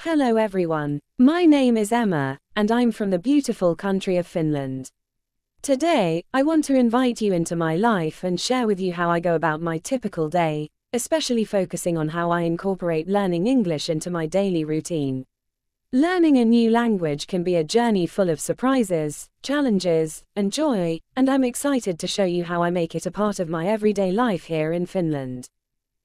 Hello everyone, my name is Emma, and I'm from the beautiful country of Finland. Today, I want to invite you into my life and share with you how I go about my typical day, especially focusing on how I incorporate learning English into my daily routine. Learning a new language can be a journey full of surprises, challenges, and joy, and I'm excited to show you how I make it a part of my everyday life here in Finland.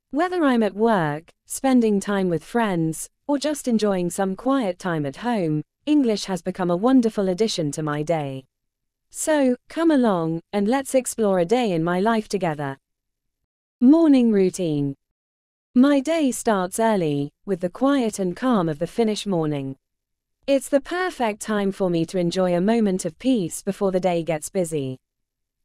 Whether I'm at work, spending time with friends, or just enjoying some quiet time at home, English has become a wonderful addition to my day. So, come along, and let's explore a day in my life together. Morning routine. My day starts early, with the quiet and calm of the Finnish morning. It's the perfect time for me to enjoy a moment of peace before the day gets busy.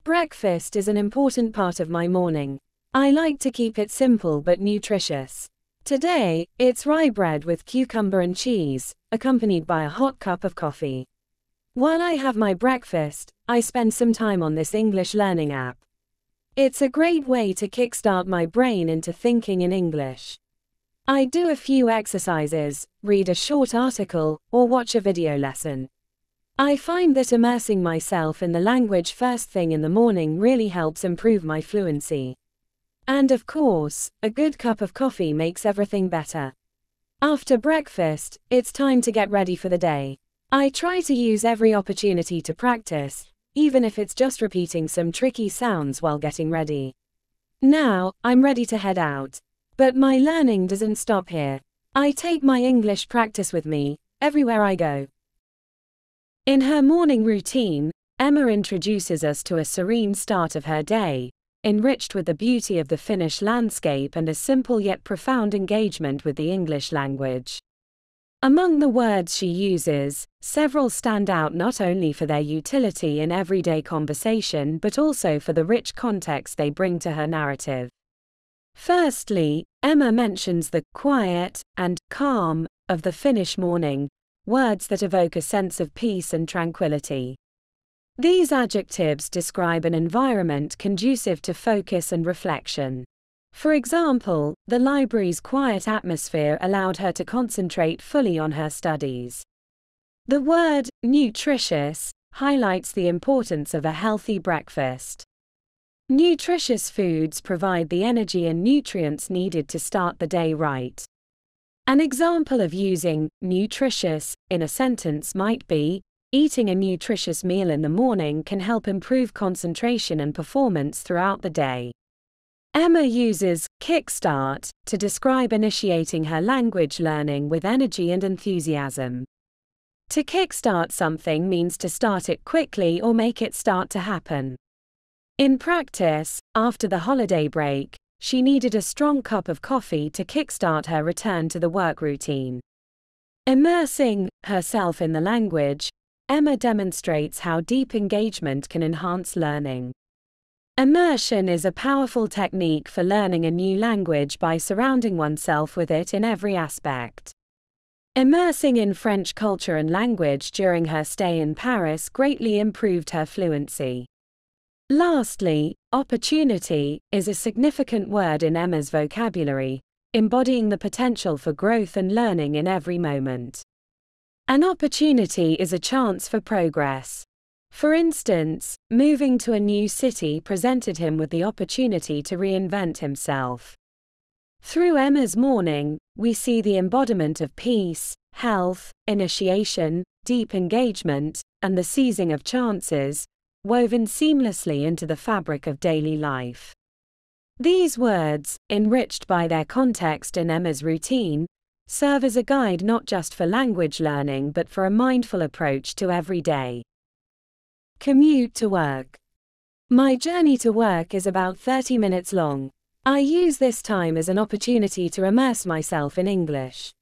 Breakfast is an important part of my morning. I like to keep it simple but nutritious. Today, it's rye bread with cucumber and cheese, accompanied by a hot cup of coffee. While I have my breakfast, I spend some time on this English learning app. It's a great way to kickstart my brain into thinking in English. I do a few exercises, read a short article, or watch a video lesson. I find that immersing myself in the language first thing in the morning really helps improve my fluency. And of course, a good cup of coffee makes everything better. After breakfast, it's time to get ready for the day. I try to use every opportunity to practice, even if it's just repeating some tricky sounds while getting ready. Now, I'm ready to head out. But my learning doesn't stop here. I take my English practice with me, everywhere I go. In her morning routine, Emma introduces us to a serene start of her day, enriched with the beauty of the Finnish landscape and a simple yet profound engagement with the English language. Among the words she uses, several stand out not only for their utility in everyday conversation but also for the rich context they bring to her narrative. Firstly, Emma mentions the quiet and calm of the Finnish morning, words that evoke a sense of peace and tranquility. These adjectives describe an environment conducive to focus and reflection. For example, the library's quiet atmosphere allowed her to concentrate fully on her studies. The word nutritious highlights the importance of a healthy breakfast. Nutritious foods provide the energy and nutrients needed to start the day right. An example of using nutritious in a sentence might be, eating a nutritious meal in the morning can help improve concentration and performance throughout the day. Emma uses kickstart to describe initiating her language learning with energy and enthusiasm. To kickstart something means to start it quickly or make it start to happen. In practice, after the holiday break, she needed a strong cup of coffee to kickstart her return to the work routine. Immersing herself in the language, Emma demonstrates how deep engagement can enhance learning. Immersion is a powerful technique for learning a new language by surrounding oneself with it in every aspect. Immersing in French culture and language during her stay in Paris greatly improved her fluency. Lastly, opportunity is a significant word in Emma's vocabulary, embodying the potential for growth and learning in every moment. An opportunity is a chance for progress. For instance, moving to a new city presented him with the opportunity to reinvent himself. Through Emma's morning, we see the embodiment of peace, health, initiation, deep engagement, and the seizing of chances, woven seamlessly into the fabric of daily life. These words, enriched by their context in Emma's routine, serve as a guide not just for language learning but for a mindful approach to every day. Commute to work. My journey to work is about 30 minutes long. I use this time as an opportunity to immerse myself in English.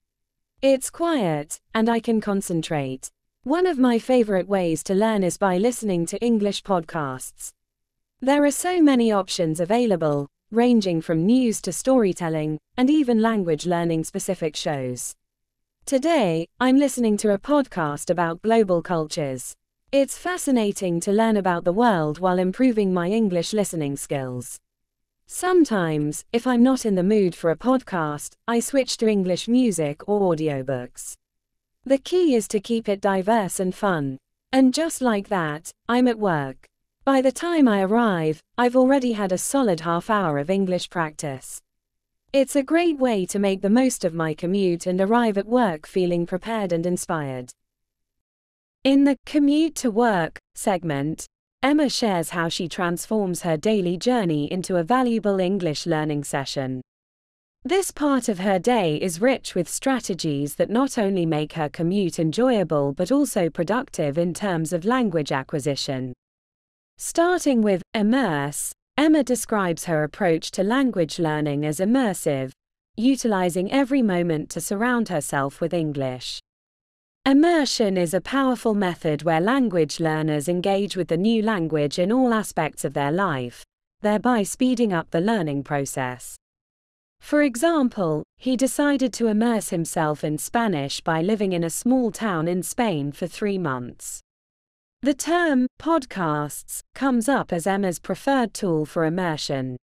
It's quiet, and I can concentrate. One of my favorite ways to learn is by listening to English podcasts. There are so many options available, ranging from news to storytelling, and even language learning specific shows. Today, I'm listening to a podcast about global cultures. It's fascinating to learn about the world while improving my English listening skills. Sometimes, if I'm not in the mood for a podcast, I switch to English music or audiobooks. The key is to keep it diverse and fun. And just like that, I'm at work. By the time I arrive, I've already had a solid half hour of English practice. It's a great way to make the most of my commute and arrive at work feeling prepared and inspired. In the Commute to Work segment, Emma shares how she transforms her daily journey into a valuable English learning session. This part of her day is rich with strategies that not only make her commute enjoyable but also productive in terms of language acquisition. Starting with immerse, Emma describes her approach to language learning as immersive, utilizing every moment to surround herself with English. Immersion is a powerful method where language learners engage with the new language in all aspects of their life, thereby speeding up the learning process. For example, he decided to immerse himself in Spanish by living in a small town in Spain for 3 months. The term podcasts comes up as Emma's preferred tool for immersion.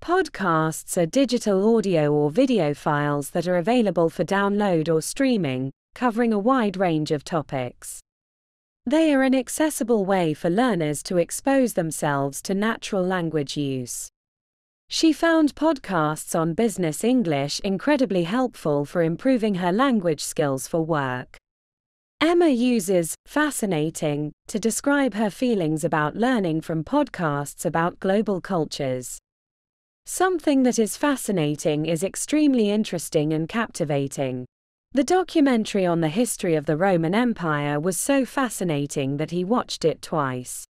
Podcasts are digital audio or video files that are available for download or streaming, covering a wide range of topics. They are an accessible way for learners to expose themselves to natural language use. She found podcasts on business English incredibly helpful for improving her language skills for work. Emma uses fascinating to describe her feelings about learning from podcasts about global cultures. Something that is fascinating is extremely interesting and captivating. The documentary on the history of the Roman Empire was so fascinating that he watched it twice.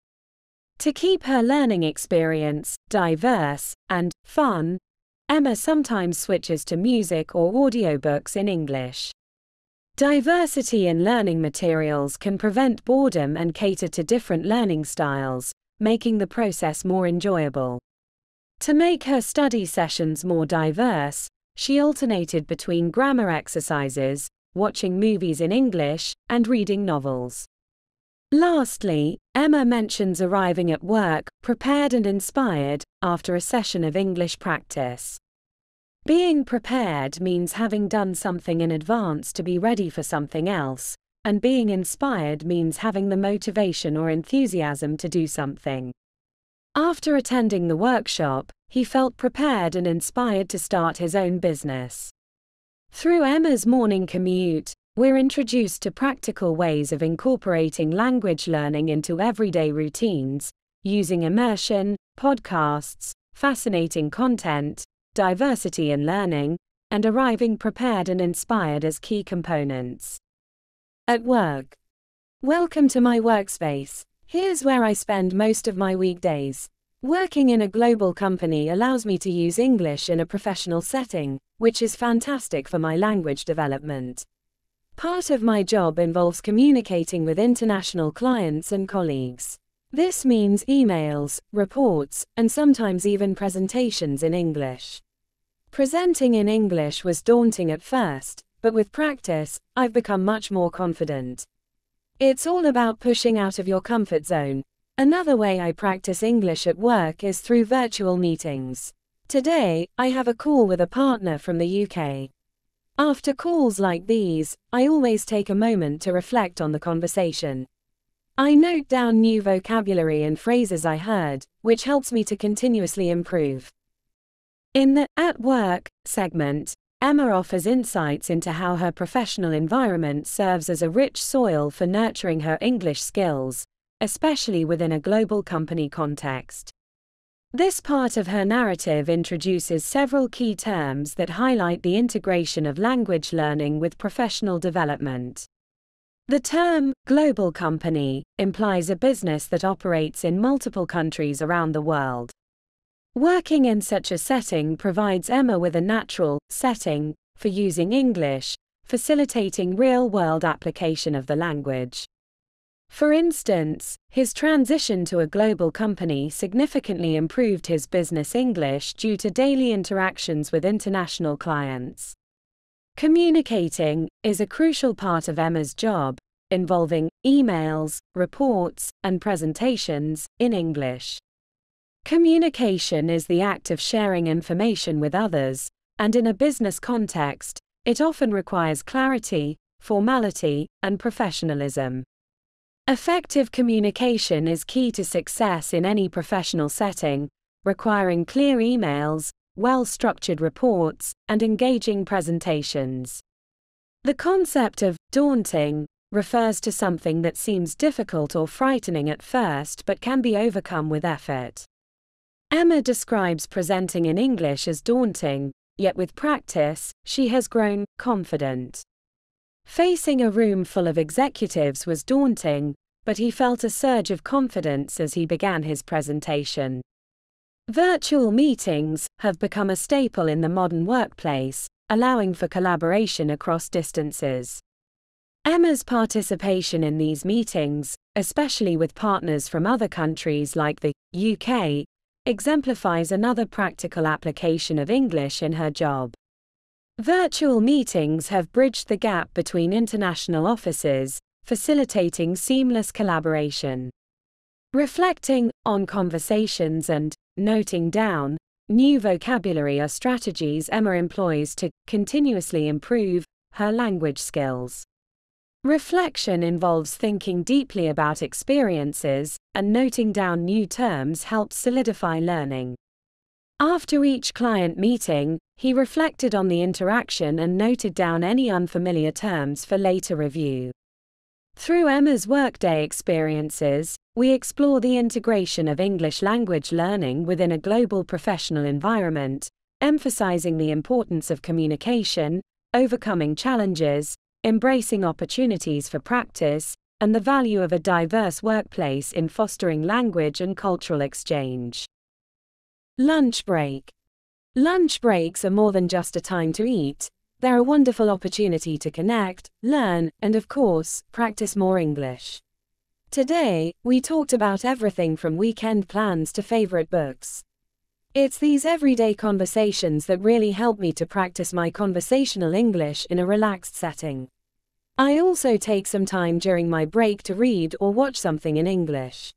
To keep her learning experience diverse and fun, Emma sometimes switches to music or audiobooks in English. Diversity in learning materials can prevent boredom and cater to different learning styles, making the process more enjoyable. To make her study sessions more diverse, she alternated between grammar exercises, watching movies in English, and reading novels. Lastly, Emma mentions arriving at work prepared and inspired after a session of English practice. Being prepared means having done something in advance to be ready for something else, and being inspired means having the motivation or enthusiasm to do something. After attending the workshop, he felt prepared and inspired to start his own business. Through Emma's morning commute, we're introduced to practical ways of incorporating language learning into everyday routines, using immersion, podcasts, fascinating content, diversity in learning, and arriving prepared and inspired as key components. At work. Welcome to my workspace. Here's where I spend most of my weekdays. Working in a global company allows me to use English in a professional setting, which is fantastic for my language development. Part of my job involves communicating with international clients and colleagues. This means emails, reports, and sometimes even presentations in English. Presenting in English was daunting at first, but with practice, I've become much more confident. It's all about pushing out of your comfort zone. Another way I practice English at work is through virtual meetings. Today, I have a call with a partner from the UK. After calls like these, I always take a moment to reflect on the conversation. I note down new vocabulary and phrases I heard, which helps me to continuously improve. In the At Work segment, Emma offers insights into how her professional environment serves as a rich soil for nurturing her English skills, especially within a global company context. This part of her narrative introduces several key terms that highlight the integration of language learning with professional development. The term global company implies a business that operates in multiple countries around the world. Working in such a setting provides Emma with a natural setting for using English, facilitating real-world application of the language. For instance, his transition to a global company significantly improved his business English due to daily interactions with international clients. Communicating is a crucial part of Emma's job, involving emails, reports, and presentations in English. Communication is the act of sharing information with others, and in a business context, it often requires clarity, formality, and professionalism. Effective communication is key to success in any professional setting, requiring clear emails, well-structured reports, and engaging presentations. The concept of daunting refers to something that seems difficult or frightening at first but can be overcome with effort. Emma describes presenting in English as daunting, yet with practice, she has grown confident. Facing a room full of executives was daunting, but he felt a surge of confidence as he began his presentation. Virtual meetings have become a staple in the modern workplace, allowing for collaboration across distances. Emma's participation in these meetings, especially with partners from other countries like the UK, exemplifies another practical application of English in her job. Virtual meetings have bridged the gap between international offices, facilitating seamless collaboration. Reflecting on conversations and noting down new vocabulary are strategies Emma employs to continuously improve her language skills. Reflection involves thinking deeply about experiences, and noting down new terms helps solidify learning. After each client meeting, he reflected on the interaction and noted down any unfamiliar terms for later review. Through Emma's workday experiences, we explore the integration of English language learning within a global professional environment, emphasizing the importance of communication, overcoming challenges, embracing opportunities for practice, and the value of a diverse workplace in fostering language and cultural exchange. Lunch break. Lunch breaks are more than just a time to eat. They're a wonderful opportunity to connect, learn, and of course, practice more English. Today, we talked about everything from weekend plans to favorite books. It's these everyday conversations that really help me to practice my conversational English in a relaxed setting. I also take some time during my break to read or watch something in English.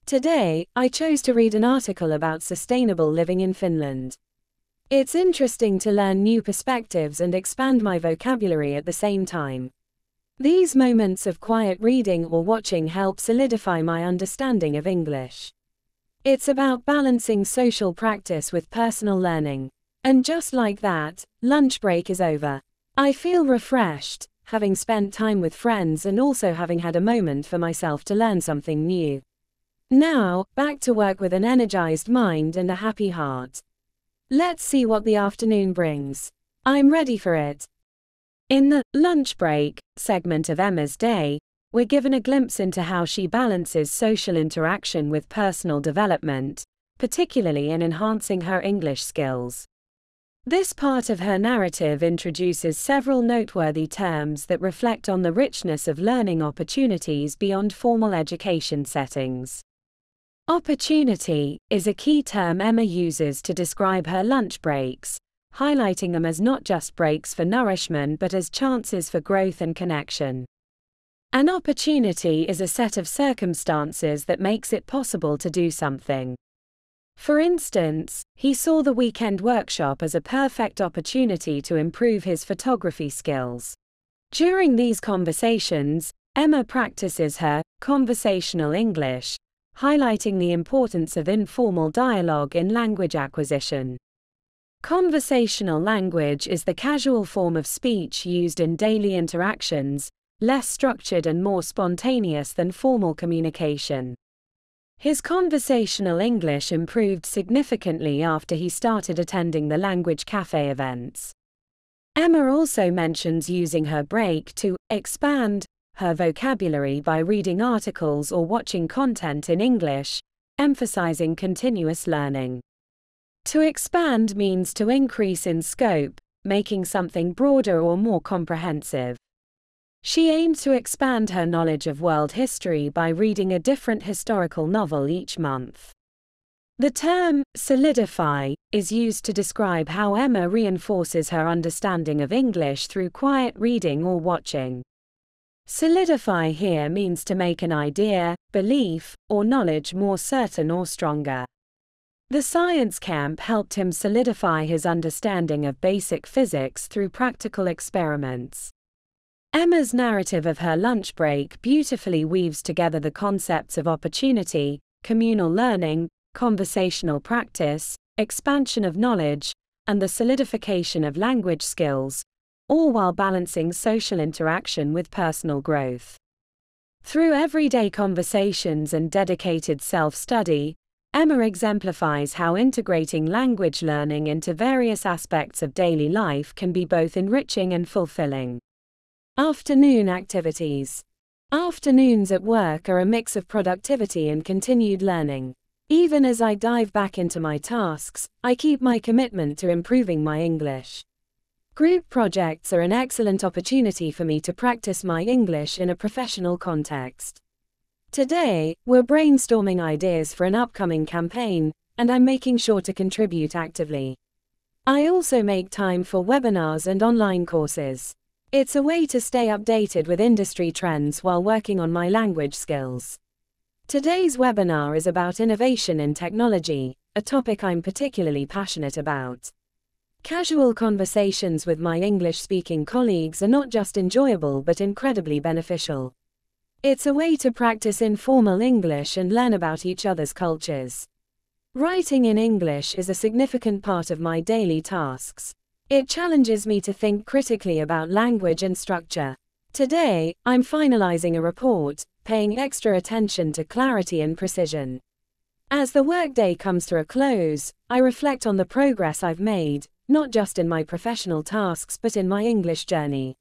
Today, I chose to read an article about sustainable living in Finland. It's interesting to learn new perspectives and expand my vocabulary at the same time. These moments of quiet reading or watching help solidify my understanding of English. It's about balancing social practice with personal learning. And just like that, lunch break is over. I feel refreshed, having spent time with friends and also having had a moment for myself to learn something new. Now, back to work with an energized mind and a happy heart. Let's see what the afternoon brings. I'm ready for it. In the lunch break segment of Emma's day, we're given a glimpse into how she balances social interaction with personal development, particularly in enhancing her English skills. This part of her narrative introduces several noteworthy terms that reflect on the richness of learning opportunities beyond formal education settings. Opportunity is a key term Emma uses to describe her lunch breaks, highlighting them as not just breaks for nourishment but as chances for growth and connection. An opportunity is a set of circumstances that makes it possible to do something. For instance, he saw the weekend workshop as a perfect opportunity to improve his photography skills. During these conversations, Emma practices her conversational English, highlighting the importance of informal dialogue in language acquisition. Conversational language is the casual form of speech used in daily interactions, less structured and more spontaneous than formal communication. His conversational English improved significantly after he started attending the language cafe events. Emma also mentions using her break to expand her vocabulary by reading articles or watching content in English, emphasizing continuous learning. To expand means to increase in scope, making something broader or more comprehensive. She aimed to expand her knowledge of world history by reading a different historical novel each month. The term solidify is used to describe how Emma reinforces her understanding of English through quiet reading or watching. Solidify here means to make an idea, belief, or knowledge more certain or stronger. The science camp helped him solidify his understanding of basic physics through practical experiments. Emma's narrative of her lunch break beautifully weaves together the concepts of opportunity, communal learning, conversational practice, expansion of knowledge, and the solidification of language skills, all while balancing social interaction with personal growth. Through everyday conversations and dedicated self-study, Emma exemplifies how integrating language learning into various aspects of daily life can be both enriching and fulfilling. Afternoon activities. Afternoons at work are a mix of productivity and continued learning. Even as I dive back into my tasks, I keep my commitment to improving my English. Group projects are an excellent opportunity for me to practice my English in a professional context. Today, we're brainstorming ideas for an upcoming campaign, and I'm making sure to contribute actively. I also make time for webinars and online courses. It's a way to stay updated with industry trends while working on my language skills. Today's webinar is about innovation in technology, a topic I'm particularly passionate about. Casual conversations with my English-speaking colleagues are not just enjoyable but incredibly beneficial. It's a way to practice informal English and learn about each other's cultures. Writing in English is a significant part of my daily tasks. It challenges me to think critically about language and structure. Today, I'm finalizing a report, paying extra attention to clarity and precision. As the workday comes to a close, I reflect on the progress I've made, not just in my professional tasks but in my English journey.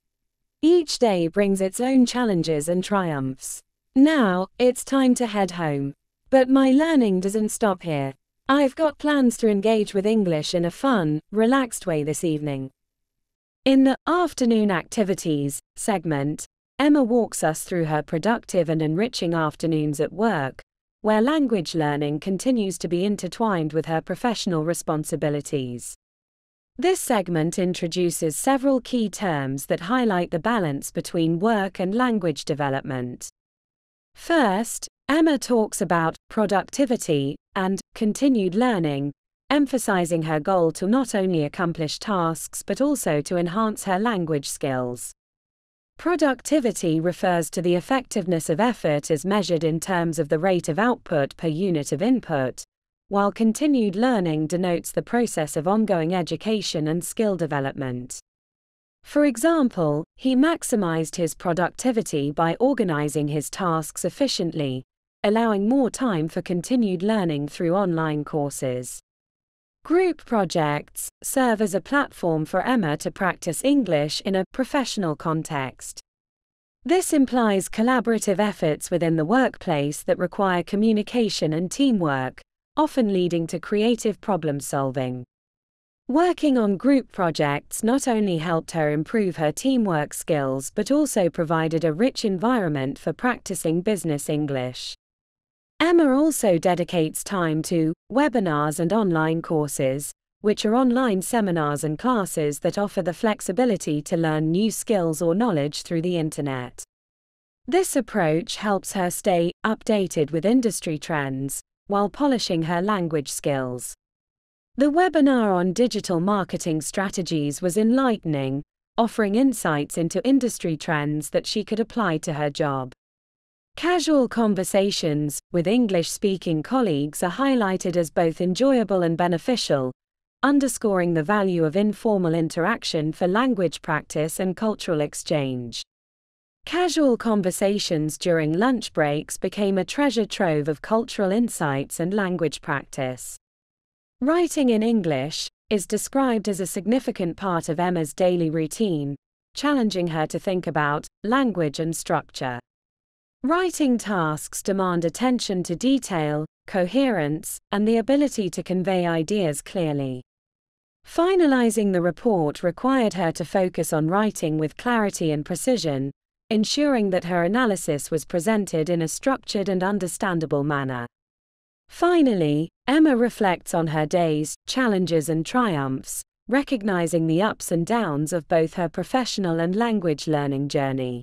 Each day brings its own challenges and triumphs. Now, it's time to head home. But my learning doesn't stop here. I've got plans to engage with English in a fun, relaxed way this evening. In the Afternoon Activities segment, Emma walks us through her productive and enriching afternoons at work, where language learning continues to be intertwined with her professional responsibilities. This segment introduces several key terms that highlight the balance between work and language development. First, Emma talks about productivity and continued learning, emphasizing her goal to not only accomplish tasks but also to enhance her language skills. Productivity refers to the effectiveness of effort as measured in terms of the rate of output per unit of input, while continued learning denotes the process of ongoing education and skill development. For example, he maximized his productivity by organizing his tasks efficiently, allowing more time for continued learning through online courses. Group projects serve as a platform for Emma to practice English in a professional context. This implies collaborative efforts within the workplace that require communication and teamwork, often leading to creative problem-solving. Working on group projects not only helped her improve her teamwork skills but also provided a rich environment for practicing business English. Emma also dedicates time to webinars and online courses, which are online seminars and classes that offer the flexibility to learn new skills or knowledge through the internet. This approach helps her stay updated with industry trends, while polishing her language skills. The webinar on digital marketing strategies was enlightening, offering insights into industry trends that she could apply to her job. Casual conversations with English-speaking colleagues are highlighted as both enjoyable and beneficial, underscoring the value of informal interaction for language practice and cultural exchange. Casual conversations during lunch breaks became a treasure trove of cultural insights and language practice. Writing in English is described as a significant part of Emma's daily routine, challenging her to think about language and structure. Writing tasks demand attention to detail, coherence, and the ability to convey ideas clearly. Finalizing the report required her to focus on writing with clarity and precision, ensuring that her analysis was presented in a structured and understandable manner. Finally, Emma reflects on her days, challenges and triumphs, recognizing the ups and downs of both her professional and language learning journey.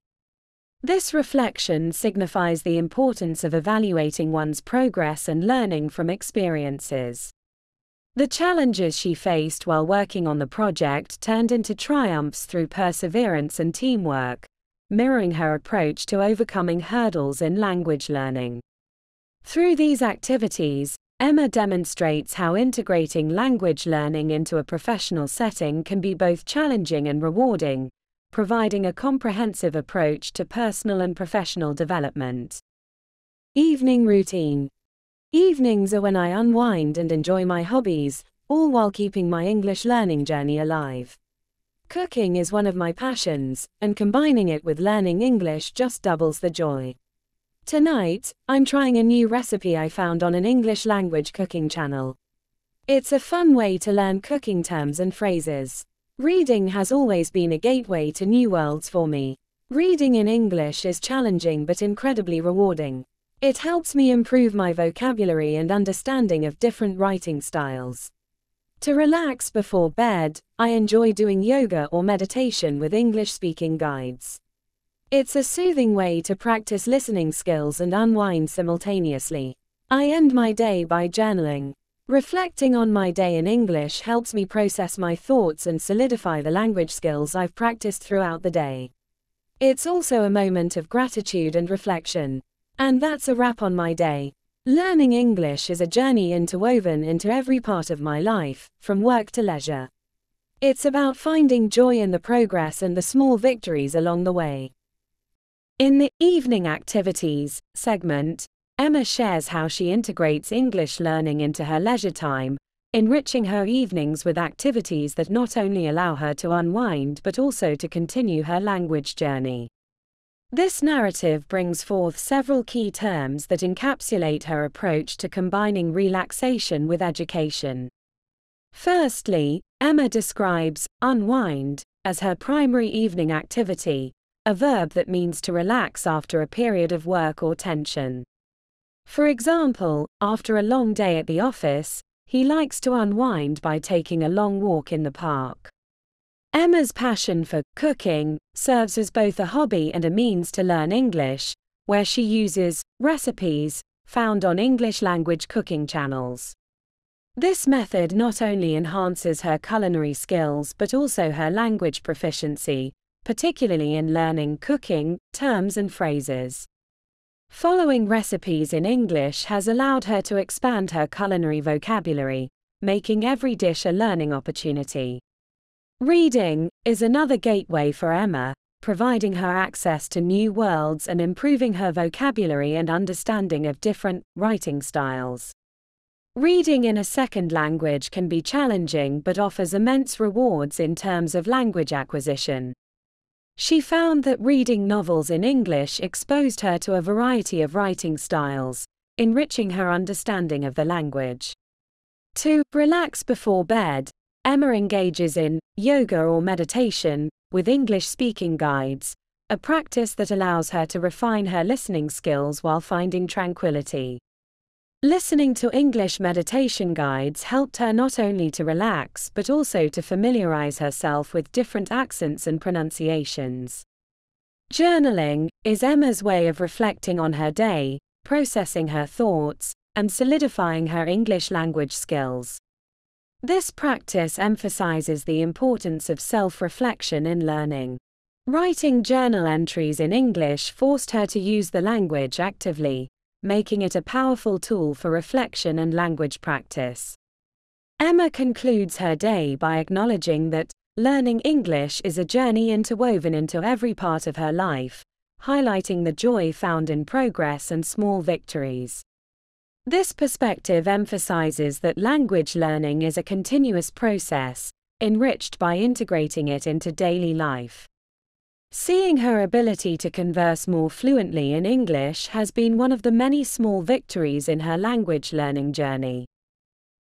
This reflection signifies the importance of evaluating one's progress and learning from experiences. The challenges she faced while working on the project turned into triumphs through perseverance and teamwork, mirroring her approach to overcoming hurdles in language learning. Through these activities, Emma demonstrates how integrating language learning into a professional setting can be both challenging and rewarding, providing a comprehensive approach to personal and professional development. Evening routine. Evenings are when I unwind and enjoy my hobbies, all while keeping my English learning journey alive. Cooking is one of my passions, and combining it with learning English just doubles the joy. Tonight, I'm trying a new recipe I found on an English language cooking channel. It's a fun way to learn cooking terms and phrases. Reading has always been a gateway to new worlds for me. Reading in English is challenging but incredibly rewarding. It helps me improve my vocabulary and understanding of different writing styles. To relax before bed, I enjoy doing yoga or meditation with English-speaking guides. It's a soothing way to practice listening skills and unwind simultaneously. I end my day by journaling. Reflecting on my day in English helps me process my thoughts and solidify the language skills I've practiced throughout the day. It's also a moment of gratitude and reflection. And that's a wrap on my day. Learning English is a journey interwoven into every part of my life, from work to leisure. It's about finding joy in the progress and the small victories along the way. In the Evening Activities segment, Emma shares how she integrates English learning into her leisure time, enriching her evenings with activities that not only allow her to unwind but also to continue her language journey. This narrative brings forth several key terms that encapsulate her approach to combining relaxation with education. Firstly, Emma describes unwind as her primary evening activity, a verb that means to relax after a period of work or tension. For example, after a long day at the office, he likes to unwind by taking a long walk in the park. Emma's passion for cooking serves as both a hobby and a means to learn English, where she uses recipes found on English language cooking channels. This method not only enhances her culinary skills but also her language proficiency, particularly in learning cooking terms and phrases. Following recipes in English has allowed her to expand her culinary vocabulary, making every dish a learning opportunity. Reading is another gateway for Emma, providing her access to new worlds and improving her vocabulary and understanding of different writing styles. Reading in a second language can be challenging but offers immense rewards in terms of language acquisition. She found that reading novels in English exposed her to a variety of writing styles, enriching her understanding of the language. To relax before bed, Emma engages in yoga or meditation with English-speaking guides, a practice that allows her to refine her listening skills while finding tranquility. Listening to English meditation guides helped her not only to relax but also to familiarize herself with different accents and pronunciations. Journaling is Emma's way of reflecting on her day, processing her thoughts, and solidifying her English language skills. This practice emphasizes the importance of self-reflection in learning. Writing journal entries in English forced her to use the language actively, making it a powerful tool for reflection and language practice. Emma concludes her day by acknowledging that learning English is a journey interwoven into every part of her life, highlighting the joy found in progress and small victories. This perspective emphasizes that language learning is a continuous process, enriched by integrating it into daily life. Seeing her ability to converse more fluently in English has been one of the many small victories in her language learning journey.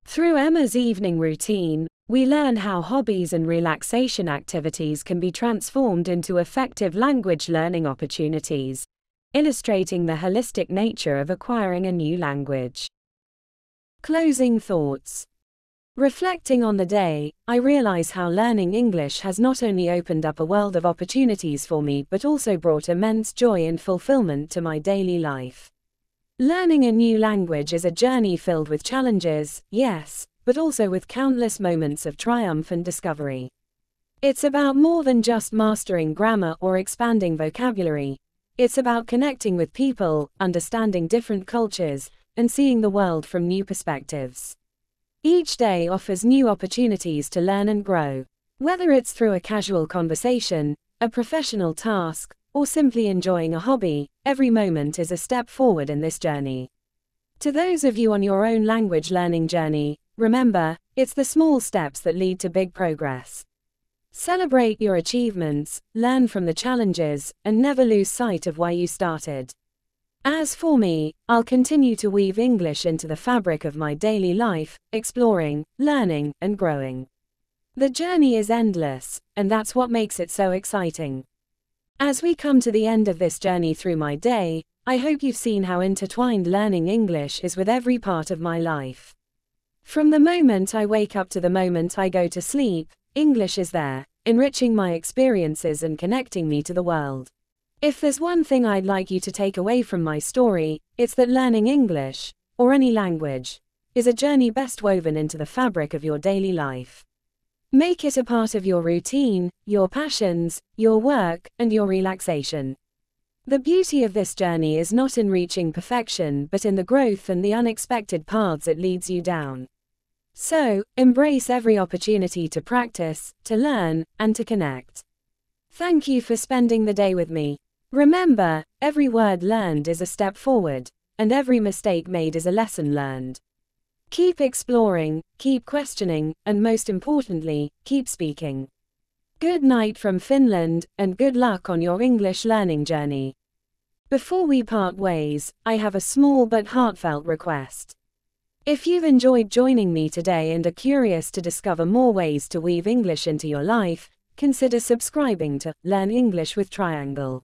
Through Emma's evening routine, we learn how hobbies and relaxation activities can be transformed into effective language learning opportunities, illustrating the holistic nature of acquiring a new language. Closing thoughts. Reflecting on the day, I realize how learning English has not only opened up a world of opportunities for me but also brought immense joy and fulfillment to my daily life. Learning a new language is a journey filled with challenges, yes, but also with countless moments of triumph and discovery. It's about more than just mastering grammar or expanding vocabulary. It's about connecting with people, understanding different cultures, and seeing the world from new perspectives. Each day offers new opportunities to learn and grow. Whether it's through a casual conversation, a professional task, or simply enjoying a hobby, every moment is a step forward in this journey. To those of you on your own language learning journey, remember, it's the small steps that lead to big progress. Celebrate your achievements, learn from the challenges, and never lose sight of why you started. As for me, I'll continue to weave English into the fabric of my daily life, exploring, learning, and growing. The journey is endless, and that's what makes it so exciting. As we come to the end of this journey through my day, I hope you've seen how intertwined learning English is with every part of my life. From the moment I wake up to the moment I go to sleep, English is there, enriching my experiences and connecting me to the world. If there's one thing I'd like you to take away from my story, it's that learning English, or any language, is a journey best woven into the fabric of your daily life. Make it a part of your routine, your passions, your work, and your relaxation. The beauty of this journey is not in reaching perfection but in the growth and the unexpected paths it leads you down. So, embrace every opportunity to practice, to learn, and to connect. Thank you for spending the day with me. Remember, every word learned is a step forward, and every mistake made is a lesson learned. Keep exploring, keep questioning, and most importantly, keep speaking. Good night from Finland, and good luck on your English learning journey. Before we part ways, I have a small but heartfelt request. If you've enjoyed joining me today and are curious to discover more ways to weave English into your life, consider subscribing to Learn English with Triangle.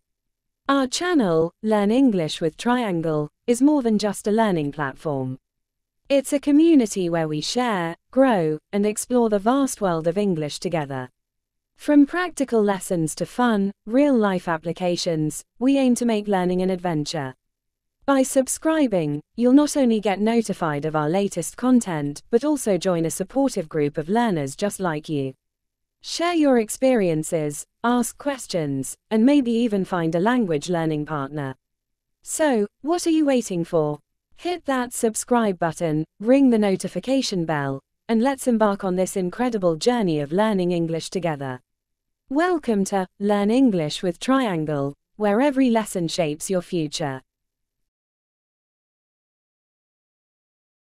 Our channel, Learn English with Triangle, is more than just a learning platform. It's a community where we share, grow, and explore the vast world of English together. From practical lessons to fun, real-life applications, we aim to make learning an adventure. By subscribing, you'll not only get notified of our latest content, but also join a supportive group of learners just like you. Share your experiences, ask questions, and maybe even find a language learning partner. So, what are you waiting for? Hit that subscribe button, ring the notification bell, and let's embark on this incredible journey of learning English together. Welcome to Learn English with Triangle, where every lesson shapes your future.